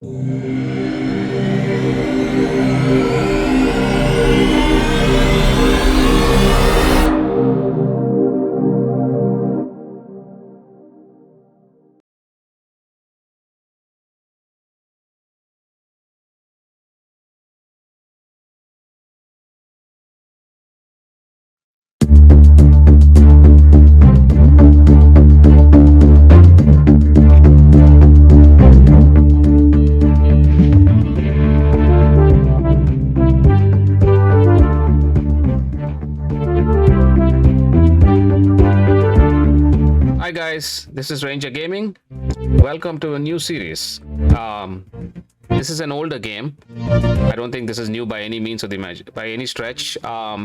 Hi guys, this is Ranger Gaming. Welcome to a new series. This is an older game. I don't think this is new by any means of the by any stretch.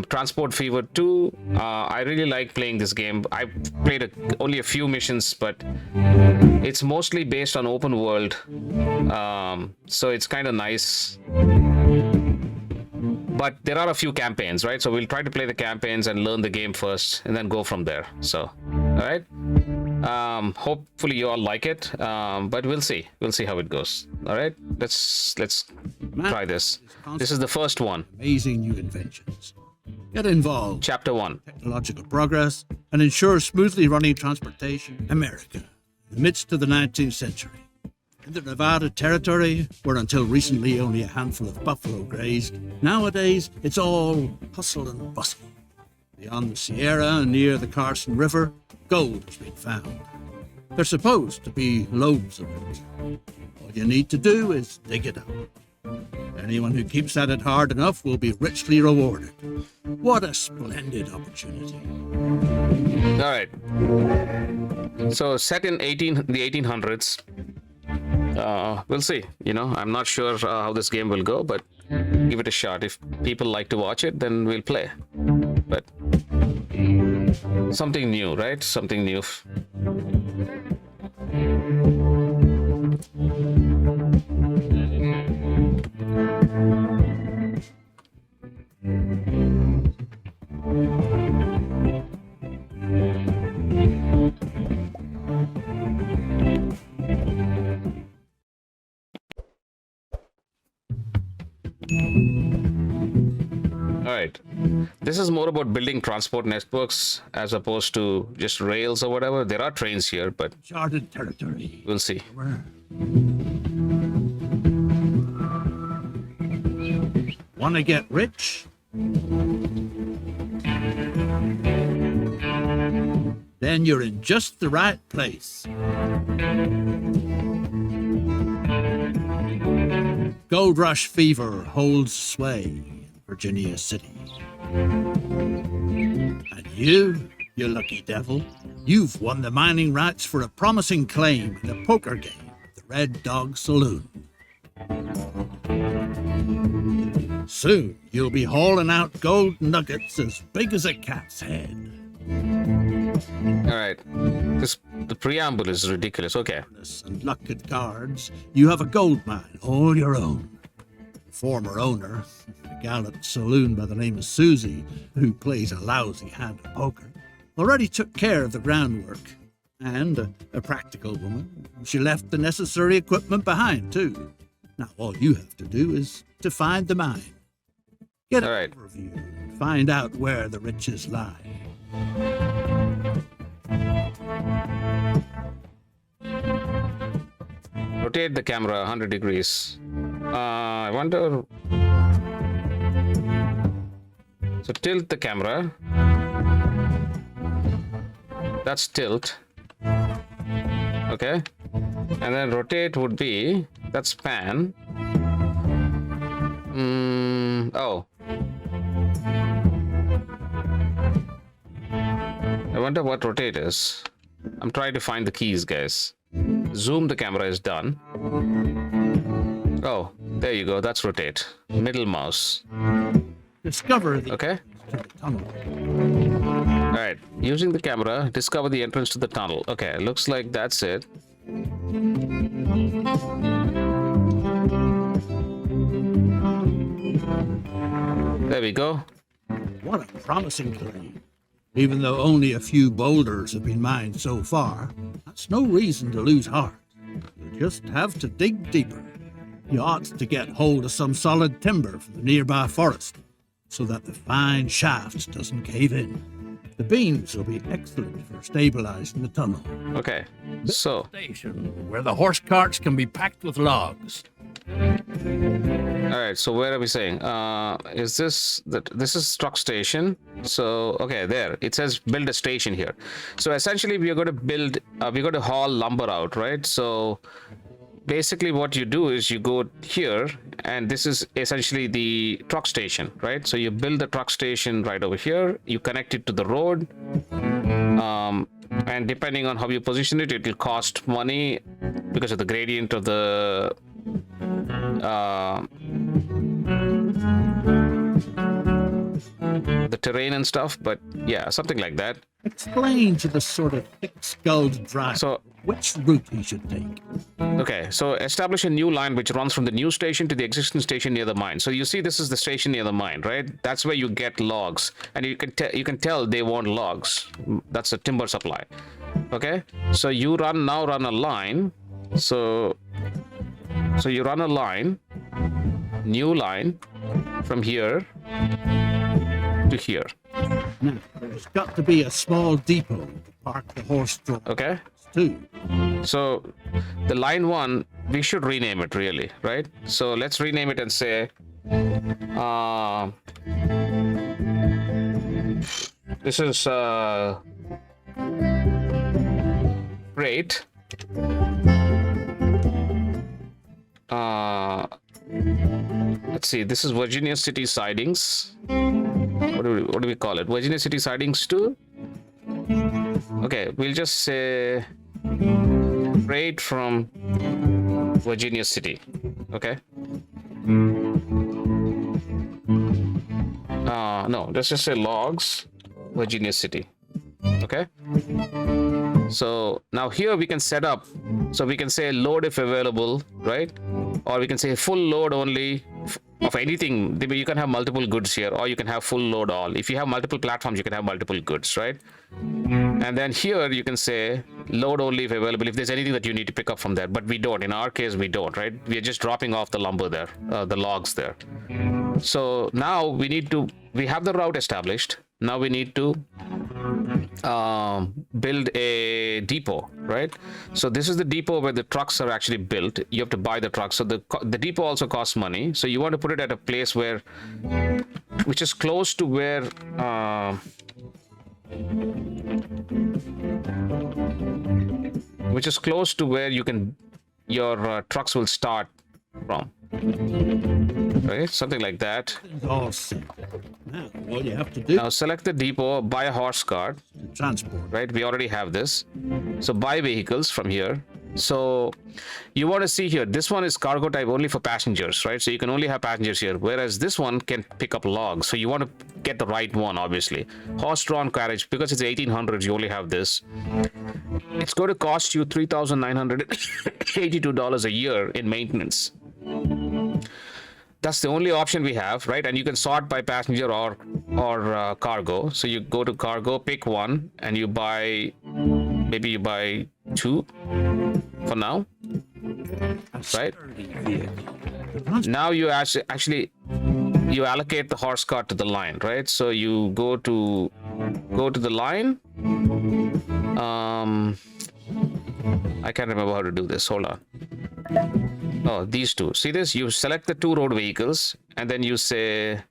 Transport Fever 2. I really like playing this game. I played only a few missions, but it's mostly based on open world. So it's kind of nice. But there are a few campaigns, right? So we'll try to play the campaigns and learn the game first, and then go from there. So, all right. Hopefully you all like it, but we'll see. We'll see how it goes. All right, let's try this. This is the first one. Amazing new inventions. Get involved. Chapter 1. Technological progress and ensure smoothly running transportation. America, in the midst of the 19th century. In the Nevada Territory, where until recently only a handful of buffalo grazed, nowadays it's all hustle and bustle. Beyond the Sierra and near the Carson River, gold has been found. There's supposed to be loads of it. All you need to do is dig it up. Anyone who keeps at it hard enough will be richly rewarded. What a splendid opportunity. All right. So set in the 1800s. We'll see. I'm not sure how this game will go, but give it a shot. If people like to watch it, then we'll play. But something new, right? Something new. All right. This is more about building transport networks as opposed to just rails or whatever. There are trains here, but Uncharted territory. we'll see. Want to get rich? Then you're in just the right place. Gold Rush fever holds sway in Virginia City. And you lucky devil, you've won the mining rights for a promising claim in a poker game at the Red Dog Saloon. Soon you'll be hauling out gold nuggets as big as a cat's head. All right. The preamble is ridiculous. Okay. And luck at cards, you have a gold mine all your own. Former owner, a gal at the saloon by the name of Susie, who plays a lousy hand of poker, already took care of the groundwork. And a practical woman, she left the necessary equipment behind, too. Now all you have to do is to find the mine. Get an All right. overview and find out where the riches lie. Rotate the camera 100 degrees. I wonder. So tilt the camera. That's tilt. Okay. And then rotate would be, that's pan. Oh. I wonder what rotate is. I'm trying to find the keys, guys. Zoom the camera is done. Oh, there you go. That's rotate. Middle mouse. Discover the Okay. to the tunnel. All right. Using the camera, discover the entrance to the tunnel. Okay. Looks like that's it. There we go. What a promising claim. Even though only a few boulders have been mined so far, that's no reason to lose heart. You just have to dig deeper. you ought to get hold of some solid timber from the nearby forest so that the fine shaft doesn't cave in. The beams will be excellent for stabilizing the tunnel. Okay, so Station where the horse carts can be packed with logs. all right, so where are we saying? Is this that this is truck station? So okay, there it says build a station here. So essentially, we are going to build, we're going to haul lumber out, right? So basically, what you do is you go here, and this is essentially the truck station, right? So you build the truck station right over here. You connect it to the road, and depending on how you position it, it will cost money because of the gradient of the terrain and stuff, but yeah, something like that. Explain to the sort of thick-skulled driver So which route he should take. okay, so establish a new line which runs from the new station to the existing station near the mine. So you see, this is the station near the mine, right? That's where you get logs, and you can tell they want logs. That's a timber supply. Okay, so you now run a line. So you run a line, new line from here to here. Now, there's got to be a small depot to park the horse-drawn Okay, too. so the line one, we should rename it really, right? So let's rename it and say this is freight let's see, this is Virginia City Sidings. What do we call it? Virginia City Sidings 2. Okay, we'll just say freight from Virginia City. Okay. No, let's just say logs, Virginia City. Okay. So now here we can set up, so we can say load if available, right? Or we can say full load only of anything. You can have multiple goods here, or you can have full load all. If you have multiple platforms, you can have multiple goods, right? And then here you can say load only if available, if there's anything that you need to pick up from there. But we don't. In our case, we don't, right? We are just dropping off the lumber there, the logs there. So now we have the route established. Now we need to build a depot, right? So this is the depot where the trucks are actually built. You have to buy the trucks. So the depot also costs money. So you want to put it at a place which is close to where your trucks will start from. Right, something like that. All set. Now, all you have to do Now select the depot, buy a horse cart. is transport. Right, we already have this. So buy vehicles from here. So you want to see here, this one is cargo type only for passengers, right? So you can only have passengers here, whereas this one can pick up logs. So you want to get the right one, obviously. Horse-drawn carriage, because it's 1800s, you only have this. It's going to cost you $3,982 a year in maintenance. That's the only option we have, right? And you can sort by passenger or cargo. So you go to cargo, pick one, and you buy, maybe you buy two for now, right? Now you actually you allocate the horse cart to the line, right? So you go to the line. I can't remember how to do this. Hold on. Oh, these two. See this? You select the two road vehicles, and then you say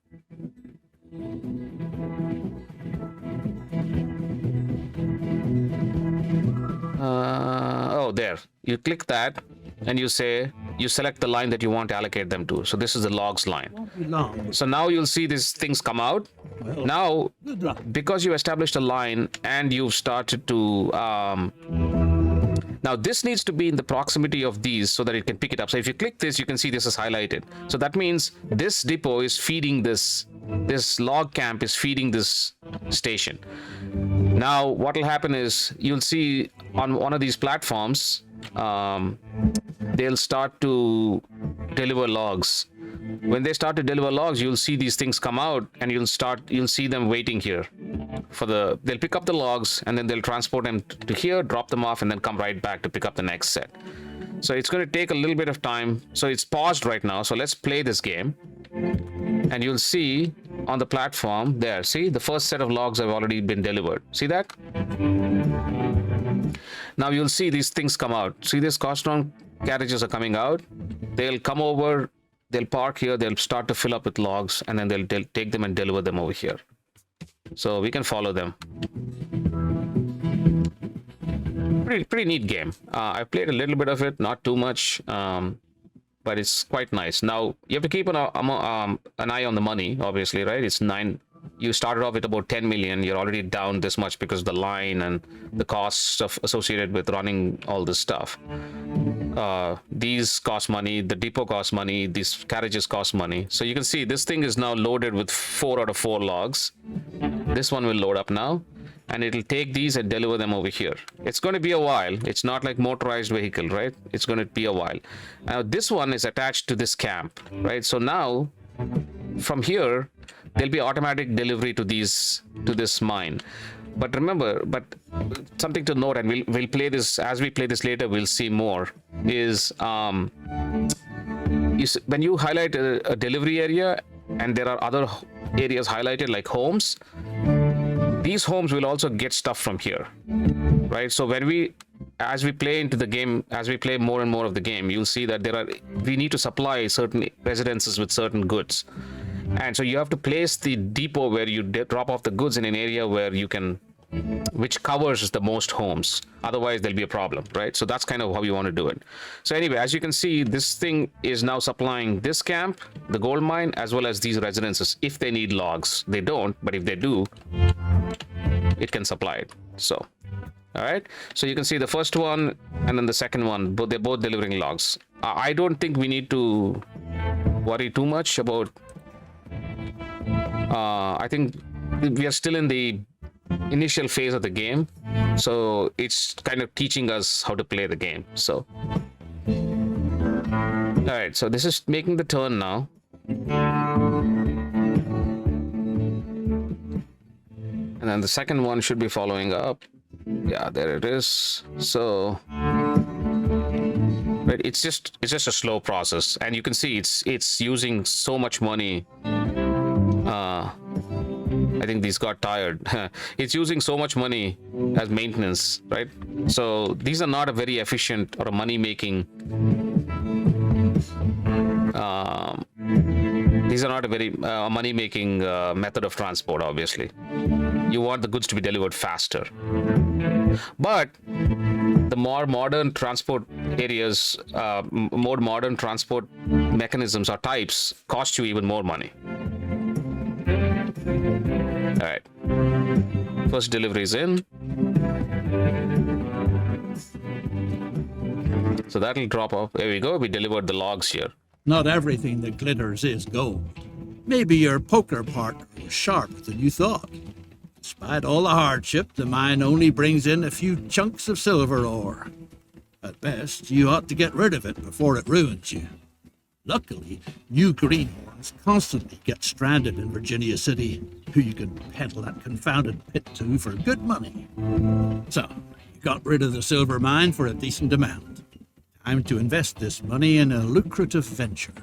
there. You click that, and you select the line that you want to allocate them to. So this is the logs line. Won't be long. So now you'll see these things come out. Well, Now, good luck. because you established a line and you've started to now this needs to be in the proximity of these so that it can pick it up. So if you click this, you can see this is highlighted. So that means this depot is feeding this log camp is feeding this station. Now what will happen is you'll see on one of these platforms, they'll start to deliver logs. When they start to deliver logs, you'll see these things come out, and you'll see them waiting here they'll pick up the logs, and then they'll transport them to here, drop them off, and then come right back to pick up the next set. So it's going to take a little bit of time. So it's paused right now. So let's play this game. And you'll see on the platform there, see the first set of logs have already been delivered. See that? Now you'll see these things come out. See, these Costron carriages are coming out. They'll come over, they'll park here, they'll start to fill up with logs, and then they'll take them and deliver them over here. So we can follow them. Pretty neat game. I played a little bit of it, not too much, but it's quite nice. Now you have to keep an eye on the money, obviously, right? It's 9. You started off with about 10 million. You're already down this much because of the line and the costs associated with running all this stuff. These cost money, the depot costs money, these carriages cost money. So you can see this thing is now loaded with 4 out of 4 logs. This one will load up now, and it'll take these and deliver them over here. It's going to be a while. It's not like motorized vehicle, right? It's going to be a while. Now this one is attached to this camp, right? So now from here there'll be automatic delivery to this mine. But remember, something to note, and we'll play this as we play this later, we'll see more, is when you highlight a delivery area and there are other areas highlighted like homes, these homes will also get stuff from here, right? So as we play into the game, as we play more and more of the game, you'll see that we need to supply certain residences with certain goods. And so you have to place the depot where you drop off the goods in an area where which covers the most homes. Otherwise there'll be a problem, right? So that's kind of how you want to do it. So anyway, as you can see, this thing is now supplying this camp, the gold mine, as well as these residences. If they need logs, they don't, but if they do, it can supply it. So all right, so you can see the first one and then the second one, they're both delivering logs. I don't think we need to worry too much about I think we are still in the initial phase of the game, so it's kind of teaching us how to play the game. So all right, so this is making the turn now. And then the second one should be following up. Yeah, there it is. So right, it's just a slow process, and you can see it's using so much money. I think these got tired. It's using so much money as maintenance, right? So these are not a very efficient or a money-making. These are not a very money-making method of transport. Obviously, you want the goods to be delivered faster. But the more modern transport areas, more modern transport mechanisms or types cost you even more money. All right, first delivery is in, so that'll drop off. There we go. We delivered the logs here. Not everything that glitters is gold. Maybe your poker partner was sharper than you thought. Despite all the hardship, the mine only brings in a few chunks of silver ore. At best, you ought to get rid of it before it ruins you. Luckily, new greenhorns constantly get stranded in Virginia City, who you can peddle that confounded pit to for good money. So, you got rid of the silver mine for a decent amount. Time to invest this money in a lucrative venture.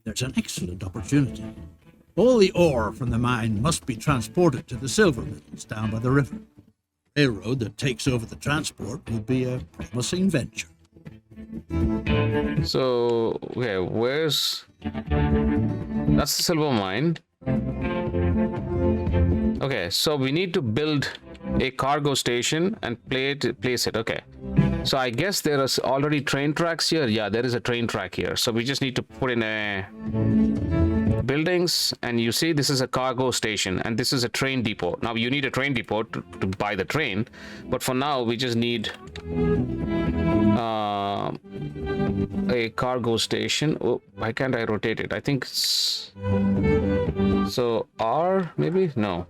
There's an excellent opportunity. All the ore from the mine must be transported to the silver mills down by the river. The railroad that takes over the transport would be a promising venture. So, okay, that's the silver mine. Okay, so we need to build a cargo station and place it. Okay, so I guess there is already train tracks here. Yeah, there is a train track here. So we just need to put in a buildings, and you see this is a cargo station and this is a train depot. Now you need a train depot to buy the train, but for now we just need a cargo station. Oh, why can't I rotate it? I think it's... So R maybe? No.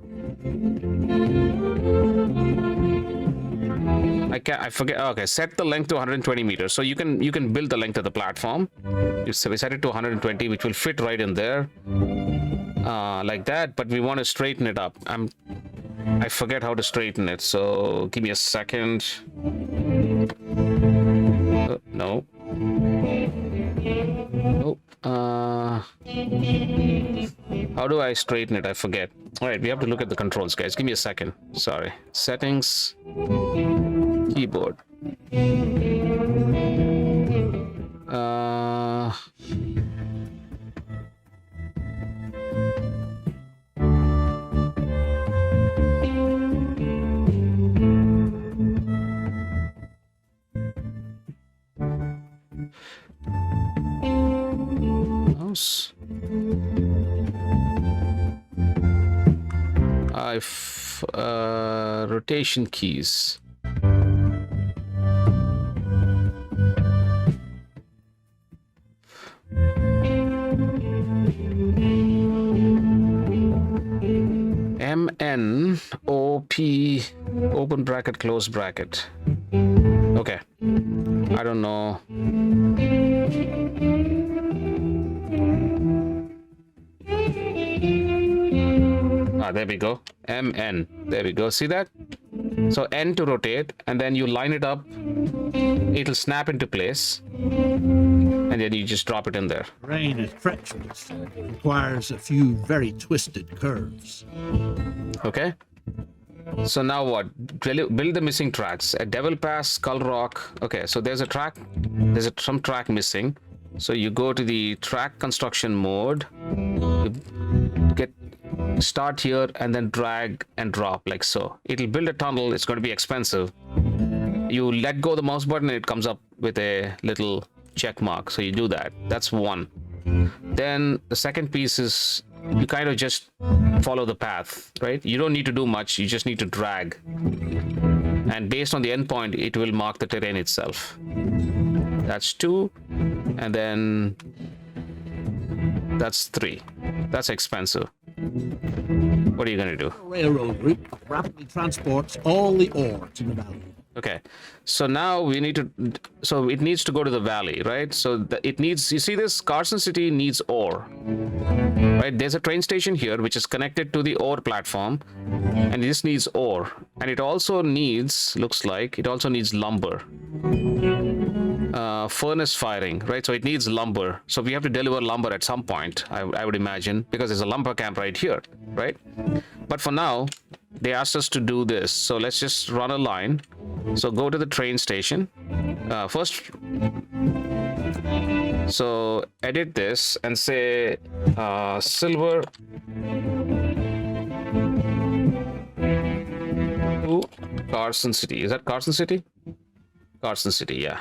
I forget. Okay, set the length to 120 meters. So you can build the length of the platform. So we set it to 120, which will fit right in there, like that. But we want to straighten it up. I forget how to straighten it. So give me a second. No. How do I straighten it? I forget. All right, we have to look at the controls, guys. Give me a second. Sorry. Settings. Keyboard. Mouse. Rotation keys. MNOP open bracket close bracket. Okay. I don't know. There we go. MN. There we go. See that? So N to rotate, and then you line it up. It'll snap into place, and then you just drop it in there. Terrain is treacherous. It requires a few very twisted curves. Okay. So now what? Build the missing tracks. A Devil Pass, Skull Rock. Okay, so there's a track. There's some track missing. So you go to the track construction mode. You start here and then drag and drop like so. It'll build a tunnel. It's going to be expensive. You let go the mouse button and it comes up with a little check mark. So you do that. That's one. Then the second piece is you kind of just follow the path, right? You don't need to do much. You just need to drag. And based on the endpoint, it will mark the terrain itself. That's 2. And then that's 3. That's expensive. What are you going to do? A railroad route rapidly transports all the ore to the valley. Okay, so now we need to, so it needs to go to the valley, right? So it needs, you see this, Carson City needs ore, right? There's a train station here which is connected to the ore platform, and this needs ore. And it also needs, looks like, it also needs lumber. Furnace firing, right? So it needs lumber. So we have to deliver lumber at some point, I would imagine, because there's a lumber camp right here, right? But for now, they asked us to do this. So let's just run a line. So go to the train station. First, so edit this and say silver to Carson City. Is that Carson City? Carson City, yeah.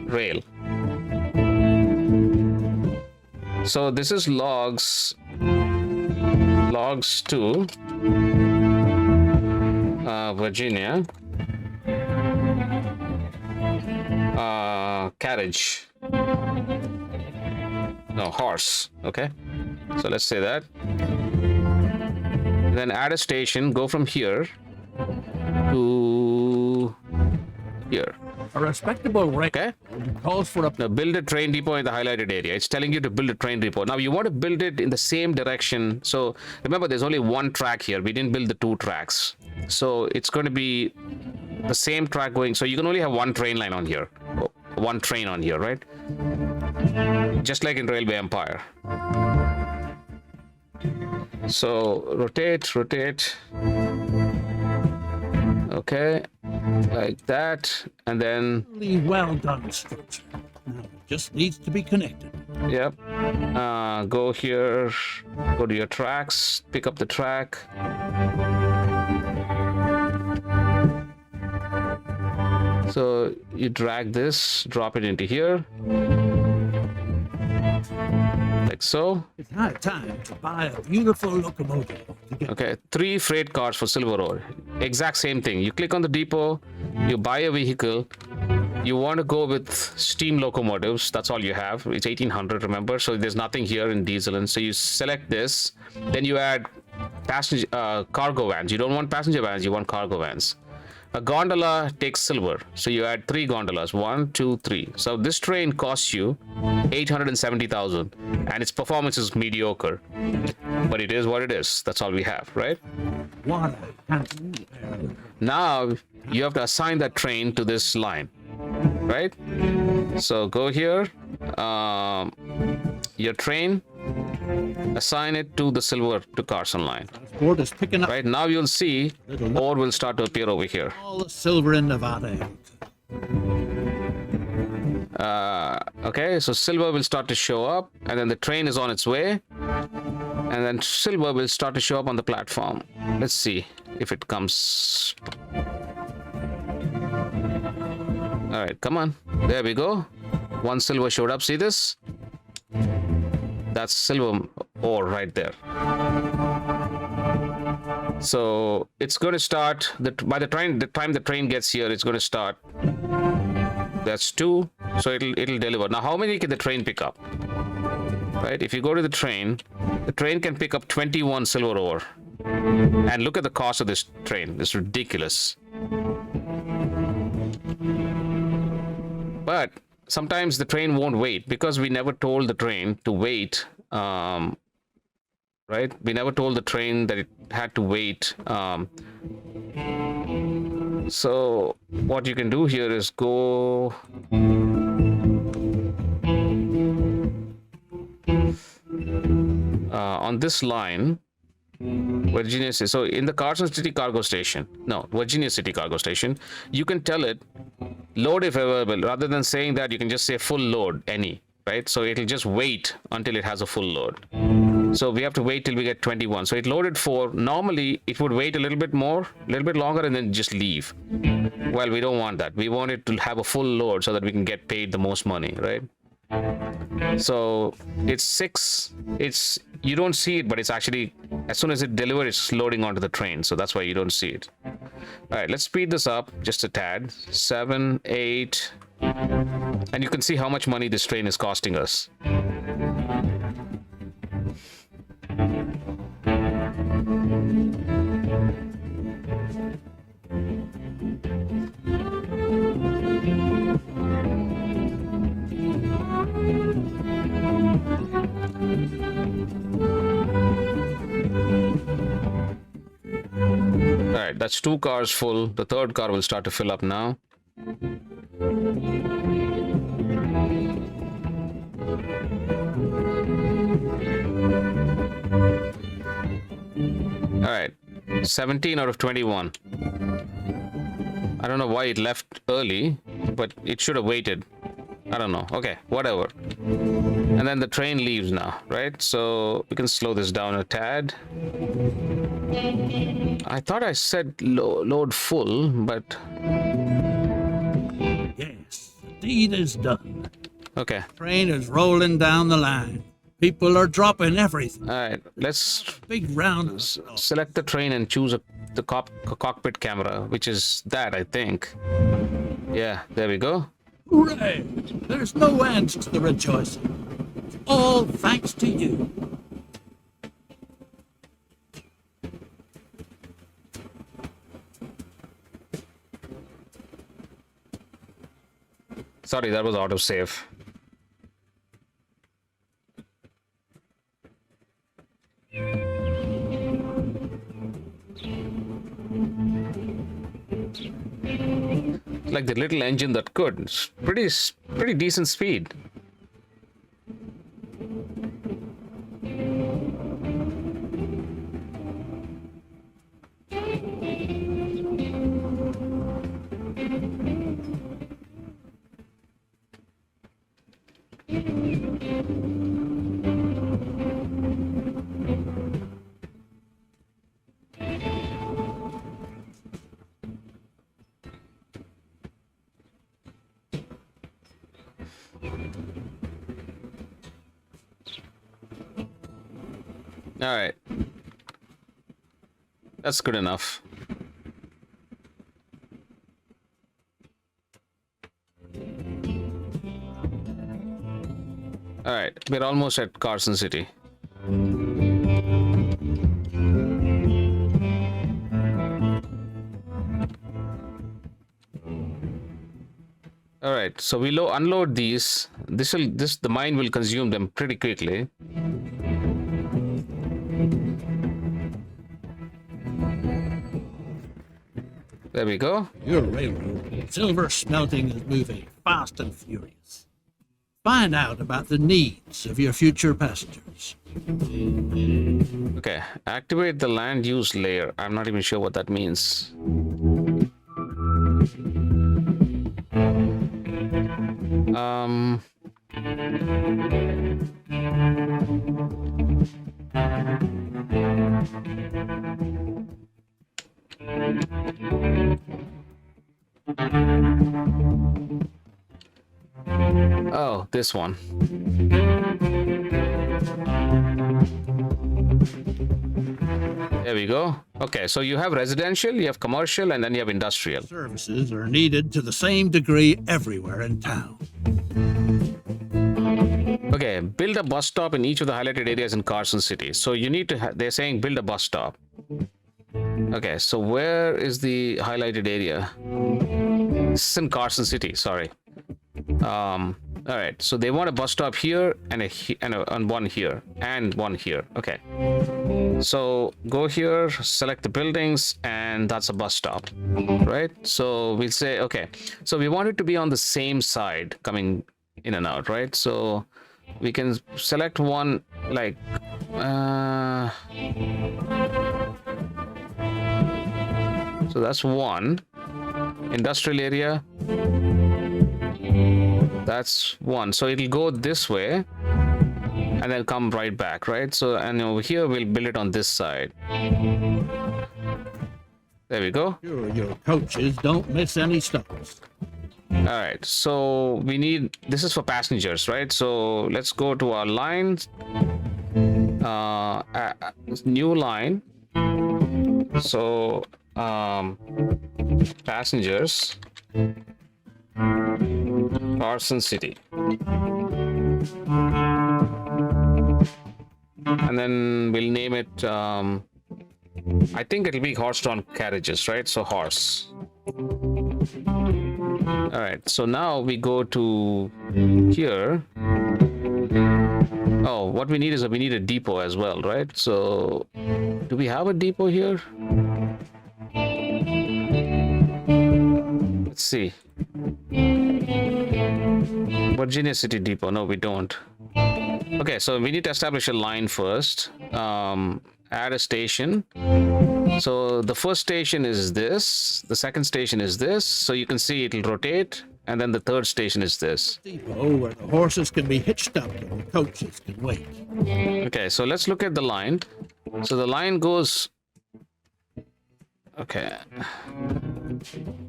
Rail. So this is logs to Virginia. Carriage. No, horse. Okay. So let's say that. Then add a station. Go from here to here. A respectable rate Okay. calls for a Now build a train depot in the highlighted area. It's telling you to build a train depot. Now you want to build it in the same direction. So remember, there's only one track here. We didn't build the 2 tracks. So it's going to be the same track going. So you can only have one train line on here. One train on here, right? Just like in Railway Empire. So rotate. Okay, like that, and then well done structure. Now it just needs to be connected. yep. Go here, go to your tracks, pick up the track. So you drag this, drop it into here, like so. It's high time to buy a beautiful locomotive to get Okay, 3 freight cars for silver ore. Exact same thing. You click on the depot, you buy a vehicle. You want to go with steam locomotives. That's all you have. It's 1800, remember? So there's nothing here in diesel. And so you select this. Then you add passenger cargo vans. You don't want passenger vans. You want cargo vans. A gondola takes silver. So you add 3 gondolas. 1, 2, 3. So this train costs you 870,000. And its performance is mediocre. But it is what it is. That's all we have, right? water. Now you have to assign that train to this line, right? So go here, your train, assign it to the silver to Carson line. Transport is picking up Right now you'll see ore will start to appear over here. all the silver in Nevada. Okay, so silver will start to show up, and then the train is on its way, and then silver will start to show up on the platform. Let's see if it comes. All right, come on. There we go. One silver showed up. See this? That's silver ore right there. So it's going to start by the time the train gets here, it's going to start. That's 2, so it'll deliver. Now, how many can the train pick up? Right? If you go to the train can pick up 21 silver ore. And look at the cost of this train. It's ridiculous. But sometimes the train won't wait because we never told the train to wait. Right? We never told the train that it had to wait. So what you can do here is go on this line, Virginia City. So in the Carson City cargo station, no, Virginia City cargo station, you can tell it load if available. Rather than saying that, you can just say full load, any, right? So it'll just wait until it has a full load. So we have to wait till we get 21. So it loaded 4. Normally it would wait a little bit longer and then just leave. Well, we don't want that. We want it to have a full load so that we can get paid the most money, right? So it's 6. You don't see it, but it's actually, as soon as it delivers, it's loading onto the train. So that's why you don't see it. All right, let's speed this up just a tad. 7, 8. And you can see how much money this train is costing us. All right, that's 2 cars full. The third car will start to fill up now. All right, 17 out of 21. I don't know why it left early, but it should have waited. I don't know. Okay, whatever. And then the train leaves now, right? So we can slow this down a tad. I thought I said load full, but... Yes, the deed is done. Okay. Train is rolling down the line. People are dropping everything. All right, let's Big round. select the train and choose the cockpit camera, which is that, I think. Yeah, there we go. Hooray! There's no end to the rejoicing. All thanks to you. Sorry, that was autosave. Like the little engine that could. It's pretty decent speed. All right. That's good enough. All right, we're almost at Carson City. All right, so we unload these. The mine will consume them pretty quickly. There we go. Your railroad, silver smelting, is moving fast and furious. Find out about the needs of your future passengers. Okay, activate the land use layer. I'm not even sure what that means. Um. Oh, this one. There we go. Okay, so you have residential, you have commercial, and then you have industrial. Services are needed to the same degree everywhere in town. Okay, build a bus stop in each of the highlighted areas in Carson City. So you need to, they're saying build a bus stop. Okay, so where is the highlighted area? This is in Carson City, sorry. All right, so they want a bus stop here and one here and one here. Okay, so go here, select the buildings, and that's a bus stop, right? So we'll say, okay, so we want it to be on the same side coming in and out, right? So we can select one like so that's one industrial area. That's one. So it'll go this way and then come right back, right? So, and over here we'll build it on this side. There we go. Sure, your coaches don't miss any stops. All right, so we need, this is for passengers, right? So let's go to our lines, new line. So passengers, Carson City, and then we'll name it, I think it'll be horse-drawn carriages, right? So horse. All right, so now we go to here. Oh, what we need is we need a depot as well, right? So do we have a depot here? Let's see. Virginia City Depot. No, we don't. Okay, so we need to establish a line first. Add a station. So the first station is this, the second station is this, so you can see it'll rotate, and then the third station is this. Depot where the horses can be hitched up and the coaches can wait. Okay, so let's look at the line. So the line goes, okay.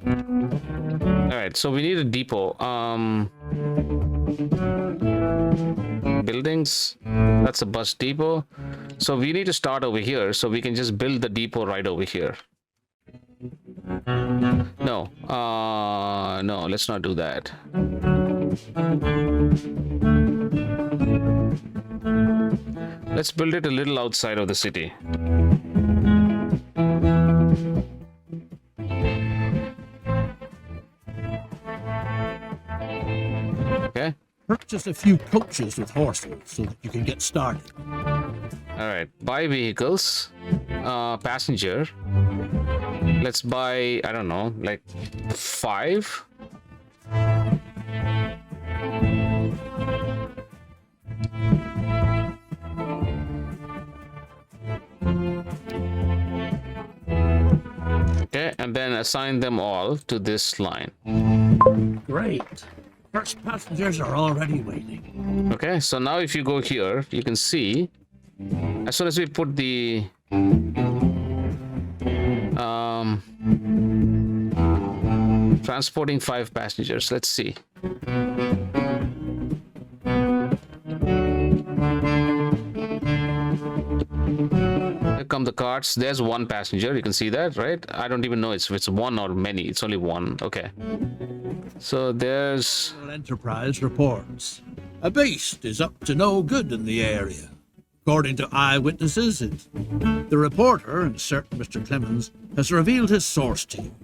All right, so we need a depot. Buildings, that's a bus depot. So we need to start over here, so we can just build the depot right over here. No, no, let's not do that. Let's build it a little outside of the city. Okay. Purchase a few coaches with horses so that you can get started. All right, buy vehicles, passenger. Let's buy, I don't know, like 5. Okay, and then assign them all to this line. Great. First passengers are already waiting. Okay, so now if you go here, you can see, as soon as we put the transporting 5 passengers, let's see. Here come the carts. There's 1 passenger. You can see that, right? I don't even know if it's 1 or many. It's only 1. Okay. So there's... Enterprise reports. A beast is up to no good in the area. According to eyewitnesses, the reporter, and certain Mr. Clemens, has revealed his source to you.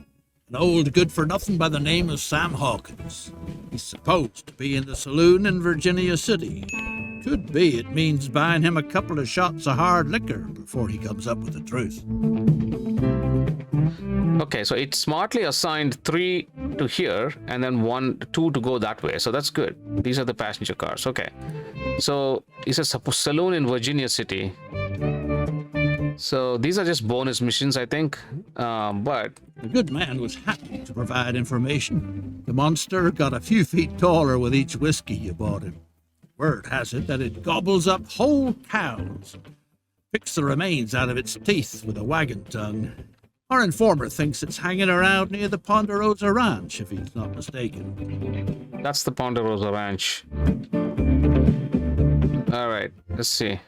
An old good-for-nothing by the name of Sam Hawkins. He's supposed to be in the saloon in Virginia City. Could be it means buying him a couple of shots of hard liquor before he comes up with the truth. Okay, so it smartly assigned 3 to here and then 2 to go that way. So that's good. These are the passenger cars. Okay. So it's a saloon in Virginia City. So these are just bonus missions, I think. But The good man was happy to provide information. The monster got a few feet taller with each whiskey you bought him. Word has it that it gobbles up whole cows, picks the remains out of its teeth with a wagon tongue. Our informer thinks it's hanging around near the Ponderosa Ranch, if he's not mistaken. that's the Ponderosa Ranch. All right, let's see.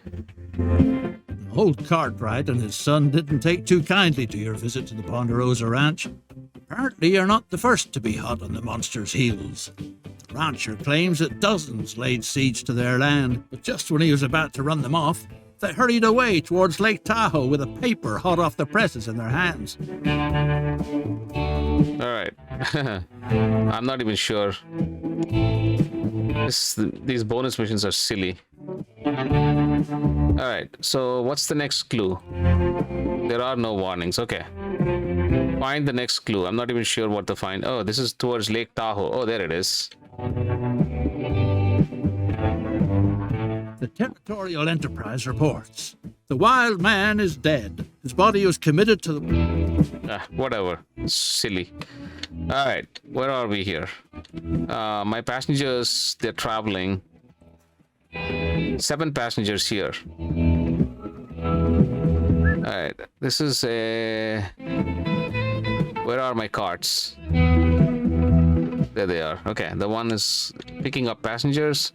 Old Cartwright and his son didn't take too kindly to your visit to the Ponderosa Ranch. Apparently, you're not the first to be hot on the monster's heels. The rancher claims that dozens laid siege to their land, but just when he was about to run them off, they hurried away towards Lake Tahoe with a paper hot off the presses in their hands. All right. I'm not even sure. These bonus missions are silly. All right, so what's the next clue? There are no warnings. Okay. Find the next clue. I'm not even sure what to find. Oh, this is towards Lake Tahoe. Oh, there it is. The Territorial Enterprise reports. The wild man is dead. His body was committed to the... Whatever. Silly. All right, where are we here? My passengers, they're traveling. 7 passengers here. All right, this is a... Where are my carts? There they are. Okay, the one is picking up passengers.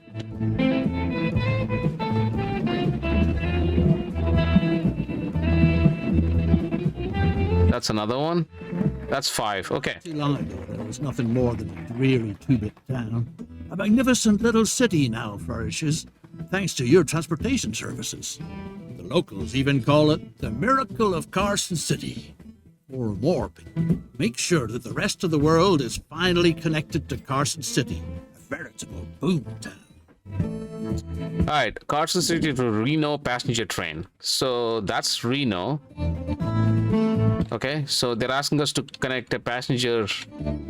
That's another one. That's 5. Okay. Too long ago, there was nothing more than a dreary two-bit town. A magnificent little city now flourishes, thanks to your transportation services. The locals even call it the Miracle of Carson City. Or more, make sure that the rest of the world is finally connected to Carson City, a veritable boom town. All right, Carson City to Reno passenger train. So that's Reno. Okay, so they're asking us to connect a passenger.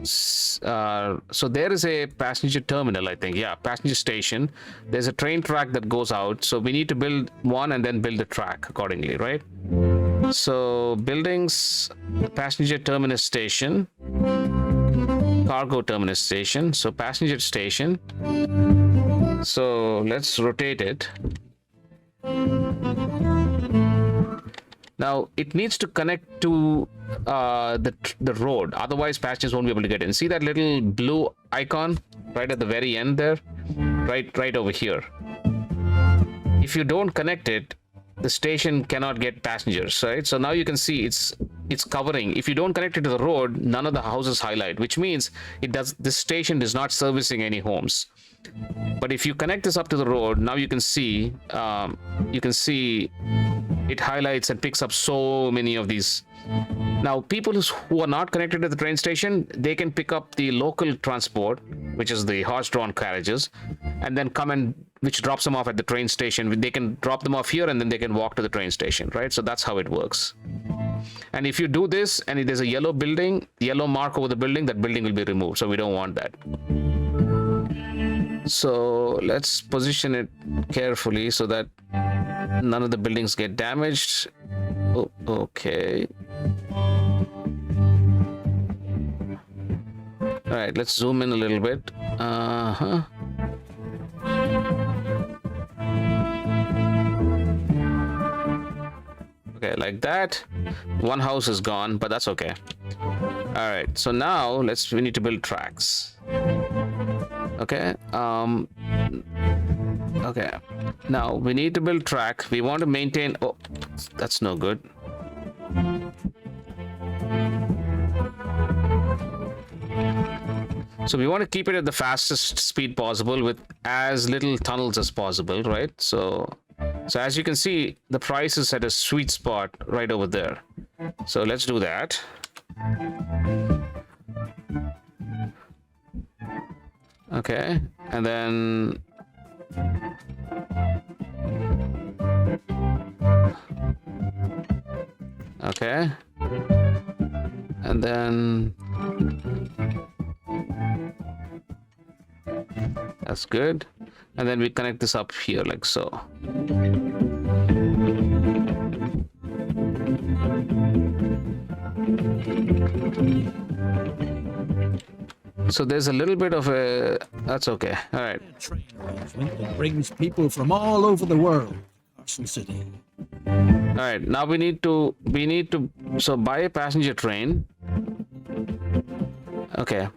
So there is a passenger terminal, I think. Yeah, passenger station. There's a train track that goes out. So we need to build one and then build a track accordingly, right? So buildings, passenger terminus station, cargo terminus station. So passenger station. So let's rotate it. Now it needs to connect to the road, otherwise passengers won't be able to get in. See that little blue icon right at the very end there, right over here. If you don't connect it, the station cannot get passengers, right? So now you can see it's covering. If you don't connect it to the road, none of the houses highlight, which means this station is not servicing any homes. But if you connect this up to the road, now you can see it highlights and picks up so many of these. Now people who are not connected to the train station, they can pick up the local transport, which is the horse-drawn carriages, and then which drops them off at the train station. They can drop them off here and then they can walk to the train station, right? So that's how it works. And if you do this and there's a yellow mark over the building, that building will be removed. So we don't want that. So let's position it carefully so that none of the buildings get damaged. Oh, okay. All right, let's zoom in a little bit. Okay, like that. One house is gone, but that's okay. All right, so now we need to build tracks. Okay. Okay. Now we need to build track. We want to maintain. Oh, that's no good. So we want to keep it at the fastest speed possible with as little tunnels as possible, right? So as you can see, the price is at a sweet spot right over there. So let's do that. Okay, and then okay, And then that's good. And then we connect this up here like so. So there's a little bit of a... That's okay. All right. A train arrangement that brings people from all over the world to Carson City. All right. Now we need to so buy a passenger train. Okay.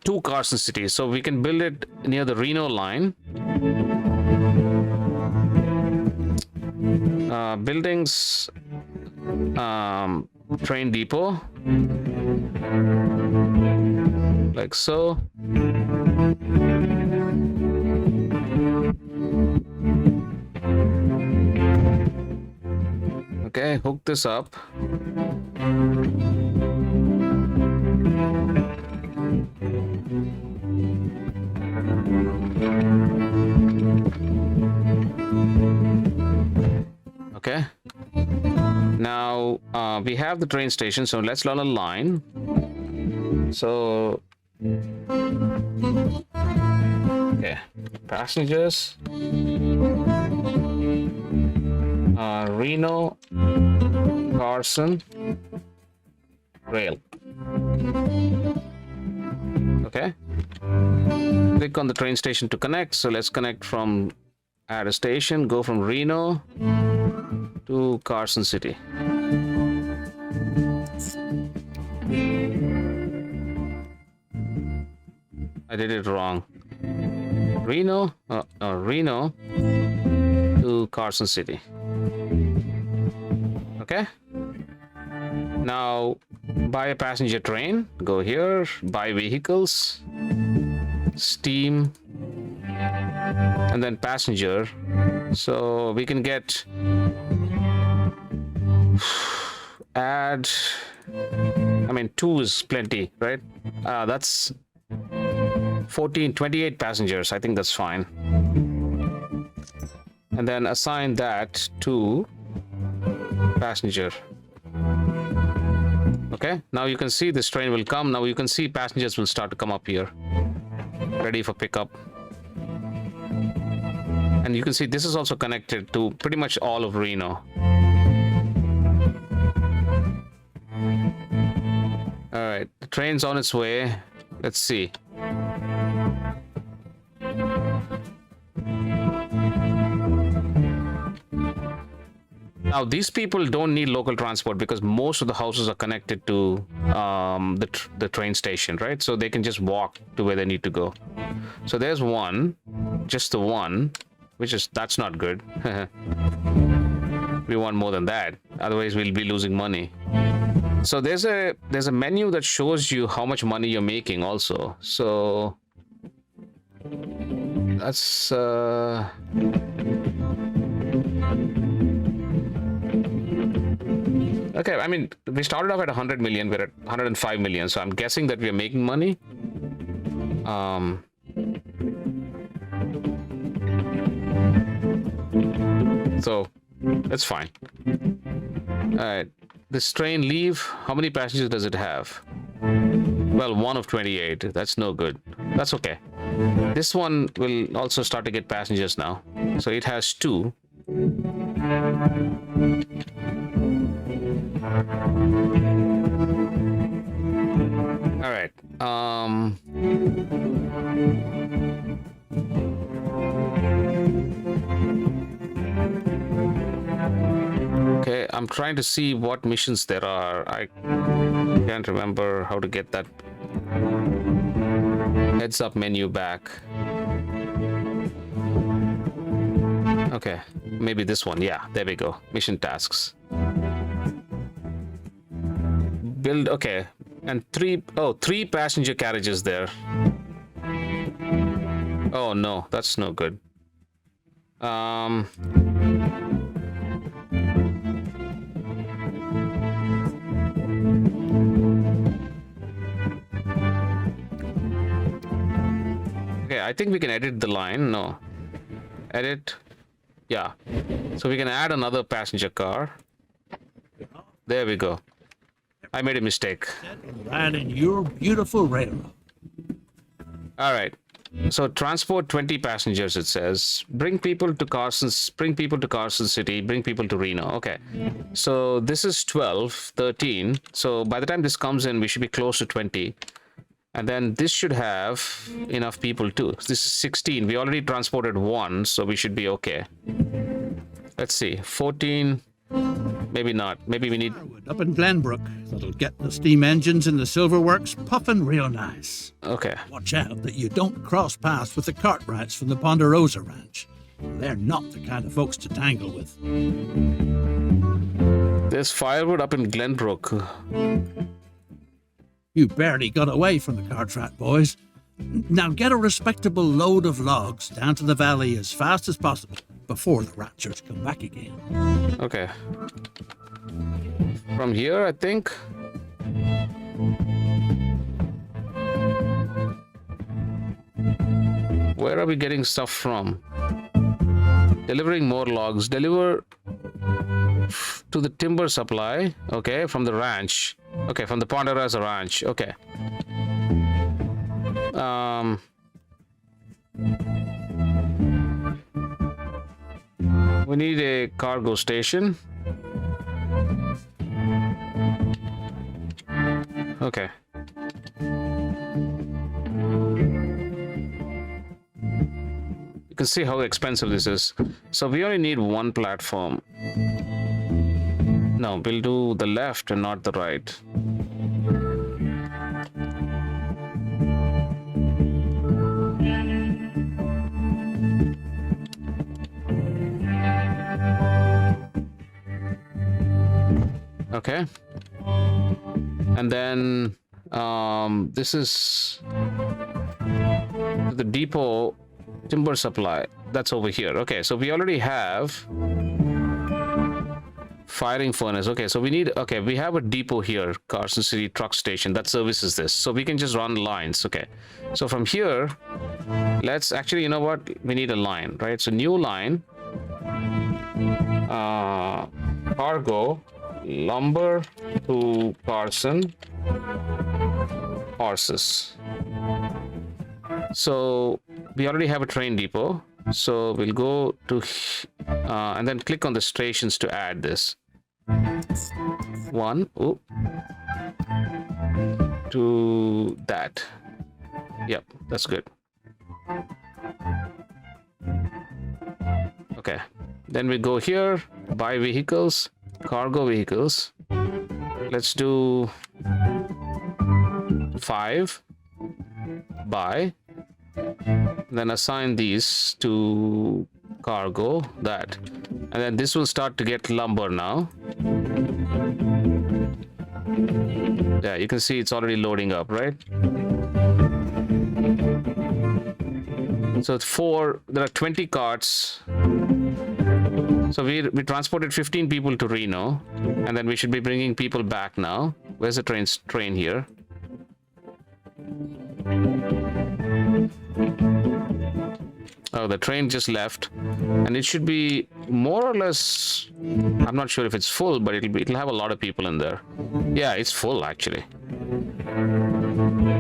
To Carson City. So we can build it near the Reno line. Buildings, train depot, like so. Okay, hook this up. Okay. Now we have the train station, so let's learn a line. So, okay, passengers, Reno, Carson, rail. Okay. Click on the train station to connect. So let's connect from add a station, go from Reno to Carson City. I did it wrong. Reno to Carson City. Okay. Now buy a passenger train. Go here. Buy vehicles. Steam. And then passenger. So we can get add. I mean, 2 is plenty, right? That's 28 passengers. I think that's fine. And then assign that to passenger. Okay, now you can see this train will come. Now you can see passengers will start to come up here, ready for pickup. And you can see this is also connected to pretty much all of Reno. All right, the train's on its way. Let's see. Now, these people don't need local transport because most of the houses are connected to the train station, right? So they can just walk to where they need to go. So there's one, just the one, that's not good. We want more than that. Otherwise, we'll be losing money. So there's a menu that shows you how much money you're making also. So that's okay. I mean, we started off at 100 million. We're at 105 million. So I'm guessing that we're making money. So that's fine. All right. This train leave. How many passengers does it have? Well, 1 of 28. That's no good. That's okay. This one will also start to get passengers now. So it has 2. All right. Okay, I'm trying to see what missions there are. I can't remember how to get that heads up menu back. Okay, maybe this one. Yeah, there we go. Mission tasks. Build, okay. And 3 passenger carriages there. Oh no, that's no good. Okay, I think we can edit the line. No. Edit. Yeah. So we can add another passenger car. There we go. I made a mistake. Right in your beautiful railroad. All right. So transport 20 passengers, it says. Bring people to Carson City, bring people to Reno. Okay. So this is 12, 13. So by the time this comes in, we should be close to 20. And then this should have enough people too. This is 16. We already transported one, so we should be okay. Let's see. 14. Maybe not. Maybe we need... Up in Glenbrook, that'll get the steam engines in the Silverworks puffing real nice. Okay. Watch out that you don't cross paths with the Cartwrights from the Ponderosa Ranch. They're not the kind of folks to tangle with. There's firewood up in Glenbrook. You barely got away from the Cartwright boys. Now get a respectable load of logs down to the valley as fast as possible before the ranchers come back again. Okay. From here, I think. Where are we getting stuff from? Delivering more logs. Deliver to the timber supply. Okay, from the ranch. Okay, from the Ponderosa Ranch. Okay. We need a cargo station. Okay. You can see how expensive this is. So we only need one platform. No, we'll do the left and not the right. Okay. And then this is the depot timber supply. That's over here. Okay, so we already have firing furnace. Okay, so we need, okay, we have a depot here, Carson City Truck Station, that services this. So we can just run lines. Okay, so from here, let's actually, you know what? We need a line, right? So new line, cargo, lumber to Carson, horses. So we already have a train depot. So we'll go to and then click on the stations to add this. One to that. Yep, that's good. Okay, then we go here, buy vehicles, cargo vehicles. Let's do 5, buy, then assign these to cargo, that, and then this will start to get lumber now. Yeah, you can see it's already loading up, right? So it's 4, there are 20 carts. So we transported 15 people to Reno, and then we should be bringing people back now. Where's the train here? Oh, the train just left, and it should be more or less, I'm not sure if it's full, but it'll have a lot of people in there. Yeah, it's full actually.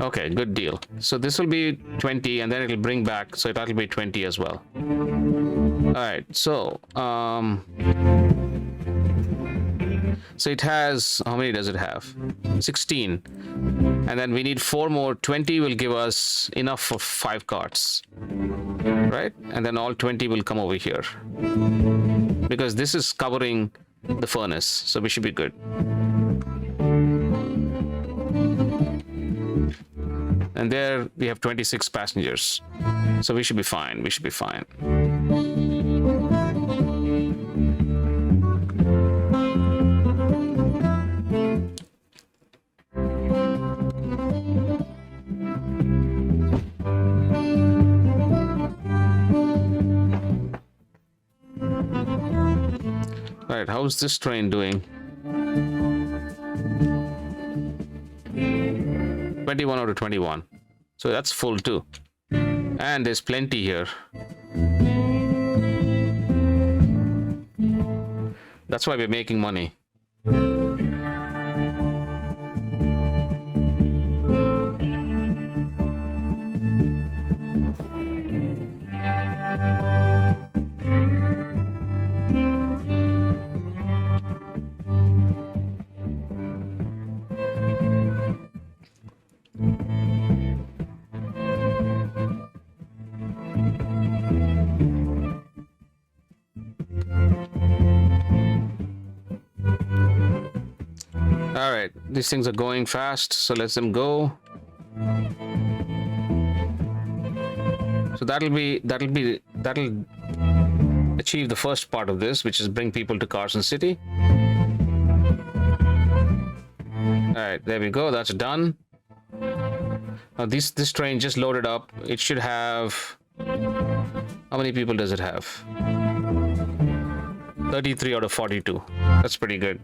Okay, good deal. So this will be 20, and then it'll bring back, so that'll be 20 as well. All right, so so it has, how many does it have? 16. And then we need 4 more. 20 will give us enough for 5 carts, right? And then all 20 will come over here, because this is covering the furnace, so we should be good. And there we have 26 passengers, so we should be fine. We should be fine. All right, how's this train doing? 21 out of 21. So that's full too. And there's plenty here. That's why we're making money. these things are going fast, so let them go. So that'll achieve the first part of this, which is bring people to Carson City. All right, there we go. That's done. Now this train just loaded up. It should have, how many people does it have? 33 out of 42. That's pretty good.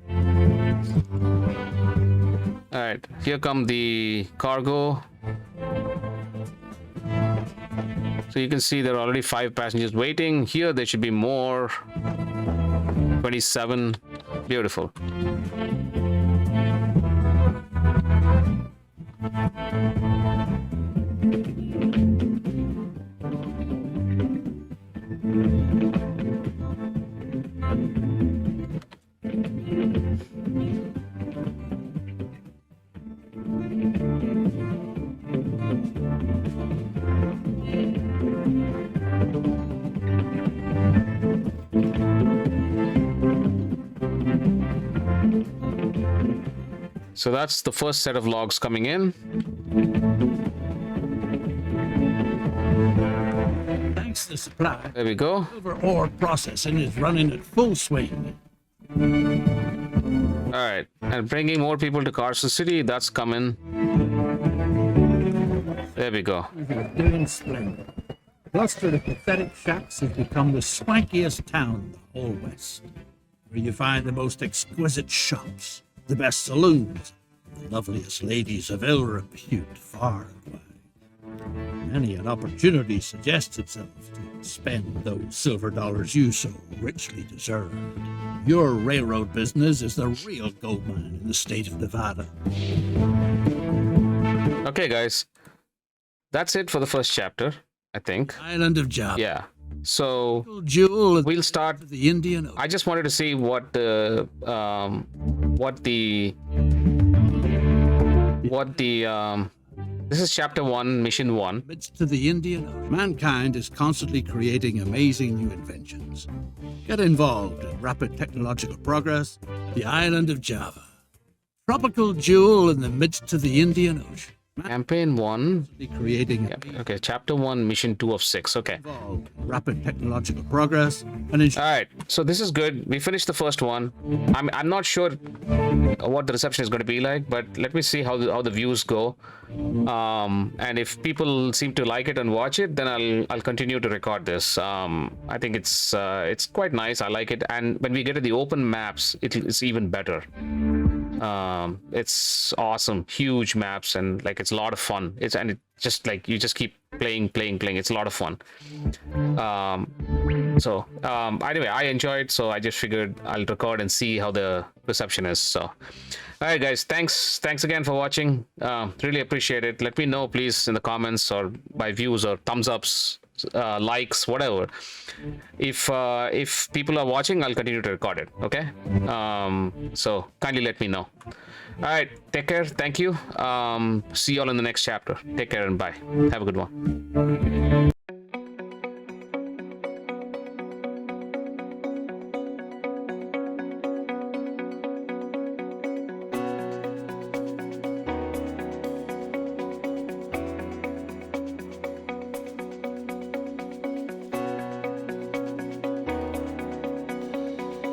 All right, here come the cargo. So you can see there are already 5 passengers waiting. Here there should be more. 27. Beautiful. So that's the first set of logs coming in. Thanks to supply, There we go. silver ore processing is running at full swing. All right, and bringing more people to Carson City, that's coming. There we go. Doing splendid. The cluster of pathetic shacks has become the swankiest town in the whole West, where you find the most exquisite shops, the best saloons, the loveliest ladies of ill repute far and wide. Many an opportunity suggests itself to spend those silver dollars you so richly deserve. Your railroad business is the real gold mine in the state of Nevada. Okay, guys, that's it for the first chapter, I think. Island of Java. Yeah. So Jewel of we'll start. the Indian Ocean. I just wanted to see what the this is chapter 1, mission 1. Midst to the Indian Ocean. Mankind is constantly creating amazing new inventions. Get involved in rapid technological progress. The island of Java. Tropical jewel in the midst of the Indian Ocean. Campaign 1. Constantly creating Okay, chapter 1, mission 2 of 6. Okay. involved in rapid technological progress and All right, so this is good. We finished the first one. I'm not sure what the reception is going to be like, but let me see how the views go. And if people seem to like it and watch it, then I'll continue to record this. I think it's quite nice. I like it, and when we get to the open maps, it's even better. It's awesome, huge maps, and like it's a lot of fun. It's just like you just keep playing. It's a lot of fun. Anyway, I enjoyed, so I just figured I'll record and see how the reception is. So, all right, guys, thanks again for watching. Really appreciate it. Let me know, please, in the comments or by views or thumbs ups, likes, whatever. If people are watching, I'll continue to record it. Okay. So kindly let me know. All right, take care. Thank you. See you all in the next chapter. Take care and bye. Have a good one.